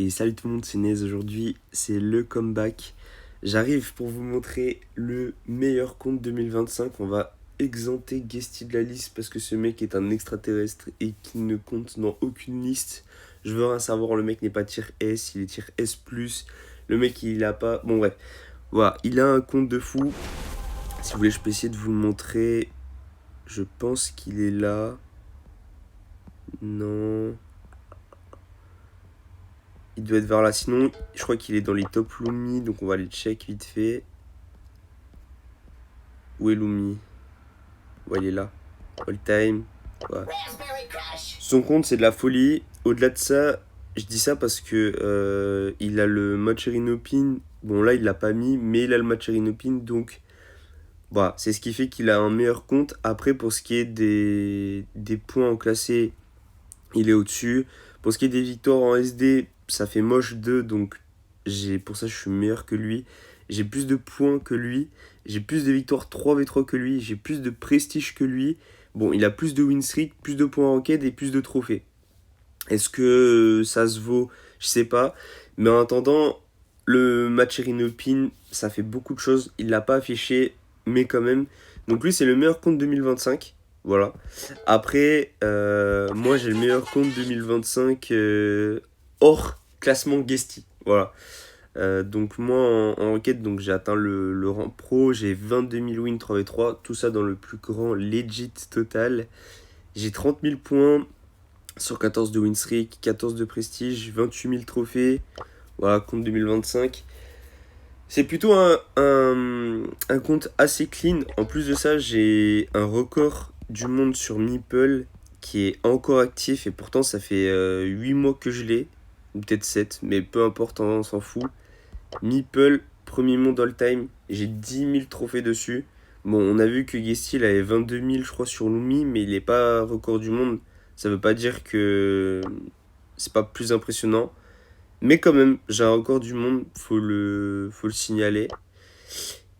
Et salut tout le monde, c'est Nez. Aujourd'hui, c'est le comeback. J'arrive pour vous montrer le meilleur compte 2025. On va exempter Guesty de la liste parce que ce mec est un extraterrestre et qui ne compte dans aucune liste. Je veux rien savoir, le mec n'est pas tier S, il est tier S+. Le mec, il a pas... Bon bref, voilà, il a un compte de fou. Si vous voulez, je peux essayer de vous le montrer. Je pense qu'il est là. Non... Il doit être vers là. Sinon, je crois qu'il est dans les top Lumi. Donc on va aller check vite fait. Où est Lumi? Ouais, il est là. All time. Ouais. Son compte, c'est de la folie. Au-delà de ça, je dis ça parce que il a le Matcherinopin. Bon, là, il l'a pas mis, mais il a le Matcherinopin. Donc, voilà, c'est ce qui fait qu'il a un meilleur compte. Après, pour ce qui est des points en classé, il est au-dessus. Pour ce qui est des victoires en SD, ça fait moche 2, donc pour ça je suis meilleur que lui. J'ai plus de points que lui. J'ai plus de victoires 3v3 que lui. J'ai plus de prestige que lui. Bon, il a plus de win streak, plus de points en ranked et plus de trophées. Est-ce que ça se vaut? Je sais pas. Mais en attendant, le Matcherinopin, ça fait beaucoup de choses. Il l'a pas affiché, mais quand même. Donc lui, c'est le meilleur compte 2025. Voilà. Après, moi, j'ai le meilleur compte 2025 hors classement Guesty. Voilà. Donc moi, en ranked, donc j'ai atteint le rang pro. J'ai 22 000 wins 3v3. Tout ça dans le plus grand legit total. J'ai 30 000 points sur 14 de win streak, 14 de prestige, 28 000 trophées. Voilà, compte 2025. C'est plutôt un compte assez clean. En plus de ça, j'ai un record du monde sur Meeple qui est encore actif. Et pourtant, ça fait 8 mois que je l'ai. Ou peut-être 7, mais peu importe, on s'en fout. Meeple, premier monde all-time. J'ai 10 000 trophées dessus. Bon, on a vu que Guesty il avait 22 000, je crois, sur Lumi, mais il n'est pas record du monde. Ça veut pas dire que c'est pas plus impressionnant. Mais quand même, j'ai un record du monde, faut le signaler.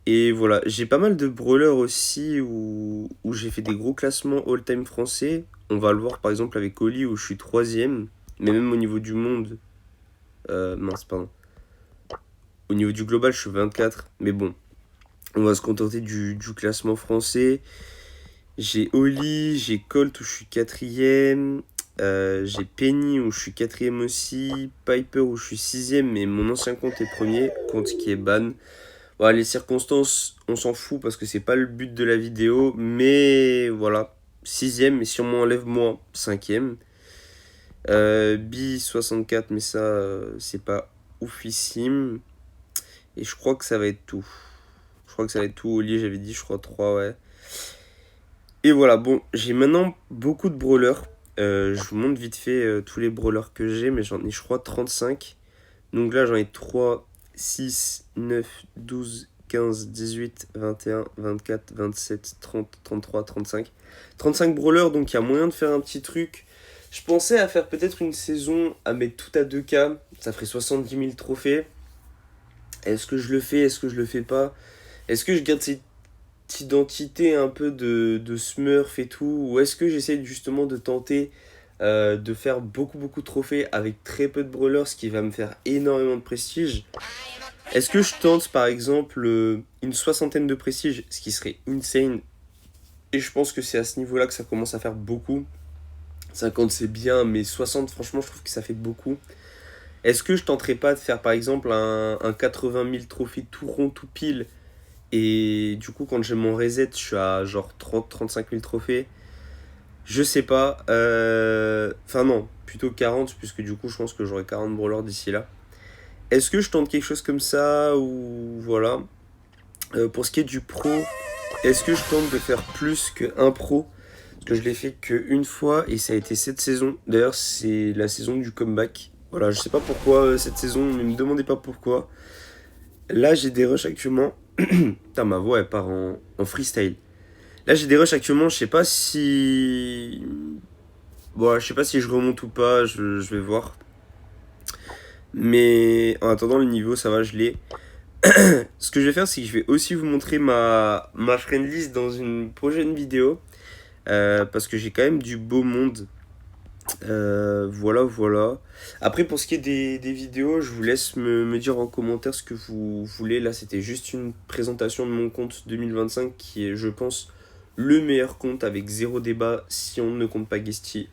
Et voilà, j'ai pas mal de brawlers aussi où j'ai fait des gros classements all-time français. On va le voir par exemple avec Oli où je suis troisième. Mais même au niveau du monde, mince, pardon. Au niveau du global, je suis 24. Mais bon, on va se contenter du classement français. J'ai Oli, j'ai Colt où je suis quatrième. J'ai Penny où je suis quatrième aussi. Piper où je suis sixième, mais mon ancien compte est premier, compte qui est ban. Voilà, les circonstances, on s'en fout parce que c'est pas le but de la vidéo. Mais voilà, sixième, et si on m'enlève moi, cinquième. B64, mais ça, c'est pas oufissime. Et je crois que ça va être tout. Je crois que ça va être tout. Oli, j'avais dit, je crois 3, ouais. Et voilà, bon, j'ai maintenant beaucoup de brawlers. Je vous montre vite fait tous les brawlers que j'ai, mais j'en ai, je crois, 35. Donc là, j'en ai 3, 6, 9, 12, 15, 18, 21, 24, 27, 30, 33, 35. 35 brawlers, donc il y a moyen de faire un petit truc. Je pensais à faire peut-être une saison à mettre tout à 2K. Ça ferait 70 000 trophées. Est-ce que je le fais? Est-ce que je le fais pas? Est-ce que je garde cette identité un peu de Smurf et tout? Ou est-ce que j'essaie justement de tenter de faire beaucoup de trophées avec très peu de brawlers, ce qui va me faire énormément de prestige? Est-ce que je tente par exemple une soixantaine de prestige, ce qui serait insane? Et je pense que c'est à ce niveau-là que ça commence à faire beaucoup. 50 c'est bien, mais 60 franchement je trouve que ça fait beaucoup. Est-ce que je tenterais pas de faire par exemple un 80 000 trophées tout rond, tout pile? Et du coup, quand j'ai mon reset, je suis à genre 30-35 000 trophées. Je sais pas. Enfin, non, plutôt 40, puisque du coup, je pense que j'aurai 40 brawlers d'ici là. Est-ce que je tente quelque chose comme ça? Ou voilà. Pour ce qui est du pro, est-ce que je tente de faire plus qu'un pro? Parce que je l'ai fait qu'une fois et ça a été cette saison. D'ailleurs, c'est la saison du comeback. Voilà, je sais pas pourquoi cette saison, ne me demandez pas pourquoi. Là, j'ai des rushs actuellement. Putain, ma voix elle part en freestyle. Là, j'ai des rushs actuellement, je sais pas si. Bon, je sais pas si je remonte ou pas, je vais voir. Mais en attendant, le niveau, ça va, je l'ai. Ce que je vais faire, c'est que je vais aussi vous montrer ma friend list dans une prochaine vidéo. Parce que j'ai quand même du beau monde. Voilà. Après, pour ce qui est des vidéos, je vous laisse me dire en commentaire ce que vous voulez. Là, c'était juste une présentation de mon compte 2025 qui est, je pense, le meilleur compte avec zéro débat si on ne compte pas Guesty.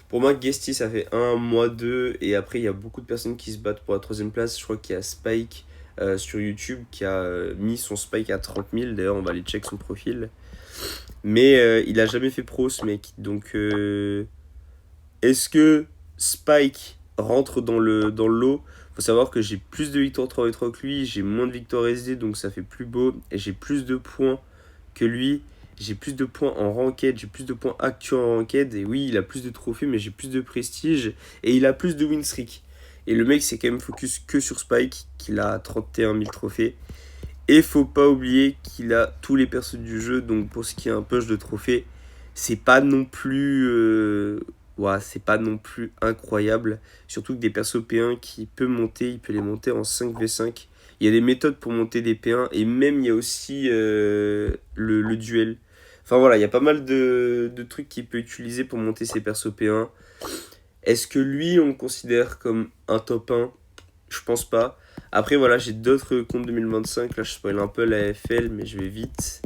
Pour moi, Guesty, ça fait 1, moi 2. Et après, il y a beaucoup de personnes qui se battent pour la troisième place. Je crois qu'il y a Spike sur YouTube qui a mis son Spike à 30 000. D'ailleurs, on va aller check son profil. Mais il a jamais fait pro, ce mec. Donc, est-ce que Spike rentre dans le lot? Faut savoir que j'ai plus de victoires 3v3 que lui. J'ai moins de victoires SD, donc ça fait plus beau. Et j'ai plus de points que lui. J'ai plus de points en ranked, j'ai plus de points actuels en ranked. Et oui, il a plus de trophées, mais j'ai plus de prestige. Et il a plus de win streak. Et le mec s'est quand même focus que sur Spike, qu'il a 31 000 trophées. Et faut pas oublier qu'il a tous les persos du jeu. Donc pour ce qui est un push de trophées, c'est pas non plus... ouais, c'est pas non plus incroyable. Surtout que des persos P1 qui peut monter, il peut les monter en 5v5. Il y a des méthodes pour monter des P1 et même il y a aussi le duel. Enfin voilà, il y a pas mal de trucs qu'il peut utiliser pour monter ses persos P1. Est-ce que lui, on le considère comme un top 1? Je pense pas. Après voilà, j'ai d'autres comptes 2025. Là, je spoil un peu la FL, mais je vais vite.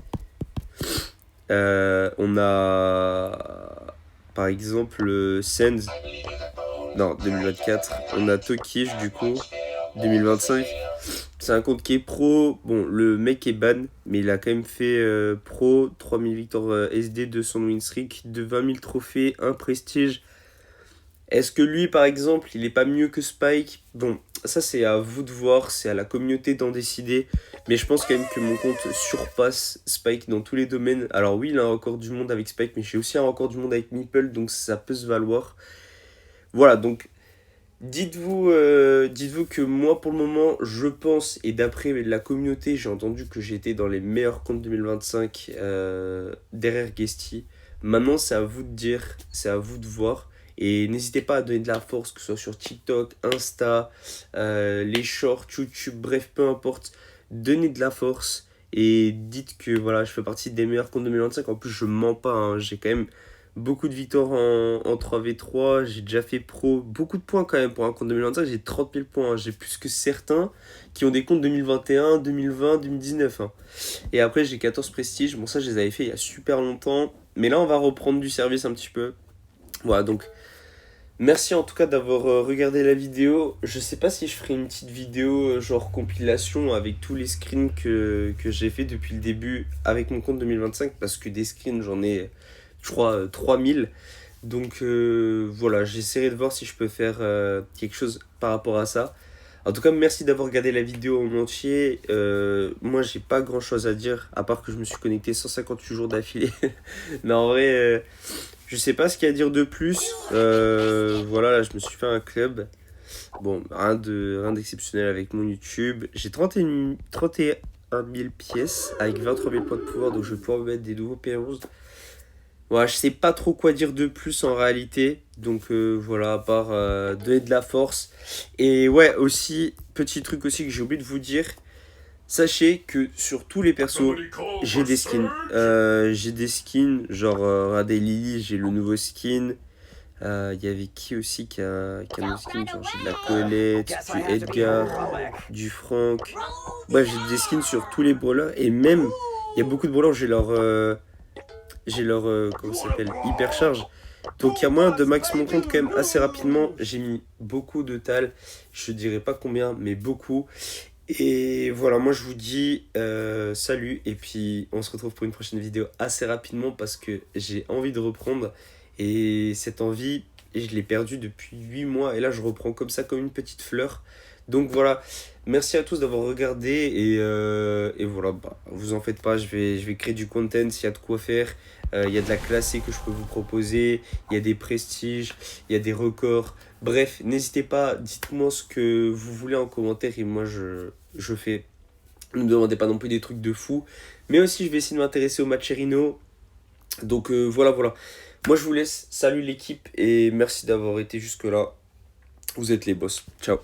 On a par exemple Sens. Non, 2024. On a Tokish du coup. 2025. C'est un compte qui est pro. Bon, le mec est ban, mais il a quand même fait pro. 3000 victoires SD, 200 win streak, de 20 000 trophées, un prestige. Est-ce que lui, par exemple, il est pas mieux que Spike? Bon, ça c'est à vous de voir, c'est à la communauté d'en décider. Mais je pense quand même que mon compte surpasse Spike dans tous les domaines. Alors oui, il a un record du monde avec Spike, mais j'ai aussi un record du monde avec Meeple, donc ça peut se valoir. Voilà, donc dites-vous que moi pour le moment, je pense, et d'après la communauté, j'ai entendu que j'étais dans les meilleurs comptes 2025 derrière Guesty. Maintenant, c'est à vous de dire, c'est à vous de voir. Et n'hésitez pas à donner de la force, que ce soit sur TikTok, Insta, les shorts, YouTube, bref, peu importe. Donnez de la force et dites que voilà, je fais partie des meilleurs comptes 2025. En plus, je mens pas, hein. J'ai quand même beaucoup de victoires en 3v3. J'ai déjà fait pro. Beaucoup de points quand même pour un compte 2025. J'ai 30 000 points, hein. J'ai plus que certains qui ont des comptes 2021, 2020, 2019. Hein. Et après, j'ai 14 prestiges. Bon, ça, je les avais fait il y a super longtemps. Mais là, on va reprendre du service un petit peu. Voilà, donc merci en tout cas d'avoir regardé la vidéo. Je sais pas si je ferai une petite vidéo genre compilation avec tous les screens que j'ai fait depuis le début avec mon compte 2025 parce que des screens j'en ai je crois 3000. Donc voilà, j'essaierai de voir si je peux faire quelque chose par rapport à ça. En tout cas, merci d'avoir regardé la vidéo en entier. Moi, j'ai pas grand chose à dire à part que je me suis connecté 158 jours d'affilée. Mais en vrai, je sais pas ce qu'il y a à dire de plus. Voilà, là, je me suis fait un club. Bon, rien d'exceptionnel avec mon YouTube. J'ai 31 000 pièces avec 23 000 points de pouvoir, donc je vais pouvoir mettre des nouveaux P11. Voilà, je sais pas trop quoi dire de plus en réalité. Donc voilà, à part donner de la force. Et ouais, aussi, petit truc aussi que j'ai oublié de vous dire. Sachez que sur tous les persos, j'ai des skins. J'ai des skins, genre regardez Lily, j'ai le nouveau skin. Il y avait qui aussi qui a un nouveau skin? Genre j'ai de la Colette, du Edgar, du Franck. Bref, j'ai des skins sur tous les brawlers. Et même, il y a beaucoup de brawlers, j'ai leur comment ça s'appelle, hypercharge. Donc il y a moyen de max mon compte quand même assez rapidement. J'ai mis beaucoup de tal. Je dirais pas combien, mais beaucoup. Et voilà, moi je vous dis salut. Et puis on se retrouve pour une prochaine vidéo assez rapidement parce que j'ai envie de reprendre. Et cette envie, je l'ai perdue depuis 8 mois. Et là je reprends comme ça, comme une petite fleur. Donc merci à tous d'avoir regardé. Et voilà, bah, vous en faites pas, je vais créer du content s'il y a de quoi faire. Il y a de la classée que je peux vous proposer, il y a des prestiges, il y a des records. Bref, n'hésitez pas, dites-moi ce que vous voulez en commentaire et moi je fais. Ne me demandez pas non plus des trucs de fou. Mais aussi je vais essayer de m'intéresser au Matcherino. Donc voilà. Moi je vous laisse, salut l'équipe et merci d'avoir été jusque là. Vous êtes les boss. Ciao.